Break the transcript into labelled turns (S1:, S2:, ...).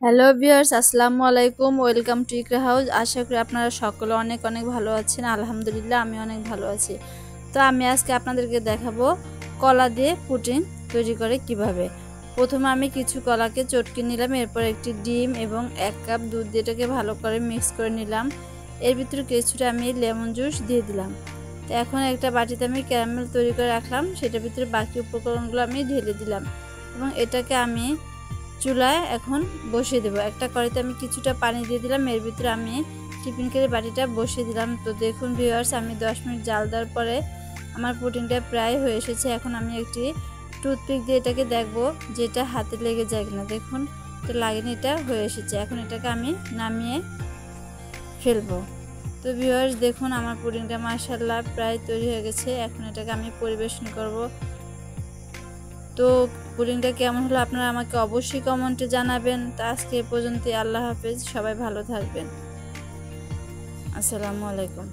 S1: Hello viewers, আসসালামু আলাইকুম। Welcome to Iqra house. আশা করি আপনারা সকলে অনেক অনেক ভালো আছেন। আলহামদুলিল্লাহ আমি অনেক ভালো আছি। তো আমি আজকে আপনাদেরকে দেখাবো কলা দিয়ে পুডিং তৈরি করে কিভাবে। প্রথমে আমি কিছু কলাকে চটকে নিলাম, এরপর একটি ডিম এবং 1 কাপ দুধ দিয়ে এটাকে ভালো করে মিক্স করে নিলাম। এর ভিতরে কিছুটা আমি লেমন জুস দিয়ে দিলাম। তো এখন একটা বাটিতে আমি ক্যারামেল তৈরি করে রাখলাম, সেটার ভিতরে বাকি উপকরণগুলো আমি ঢেলে দিলাম এবং এটাকে আমি চুলায় এখন বসিয়ে দেবো। একটা কড়াইতে আমি কিছুটা পানি দিয়ে দিলাম, এর ভিতরে আমি টিফিন কেড়ে বাটিটা বসিয়ে দিলাম। তো দেখুন ভিউয়ার্স, আমি 10 মিনিট জাল দেওয়ার পরে আমার পুডিংটা প্রায় হয়ে এসেছে। এখন আমি একটি টুথপিক দিয়ে এটাকে দেখবো যে এটা হাতে লেগে যায় কিনা। দেখুন এটা লাগেনি, এটা হয়ে এসেছে। এখন এটাকে আমি নামিয়ে ফেলবো। তো ভিউয়ার্স দেখুন আমার পুডিংটা মাশাআল্লাহ প্রায় তৈরি হয়ে গেছে। এখন এটাকে আমি পরিবেশন করব। তো পুডিংটা কেমন হলো আপনারা আমাকে অবশ্যই কমেন্টে জানাবেন। তো আজকে এ পর্যন্তই। আল্লাহ হাফেজ, সবাই ভালো থাকবেন। আসসালামু আলাইকুম।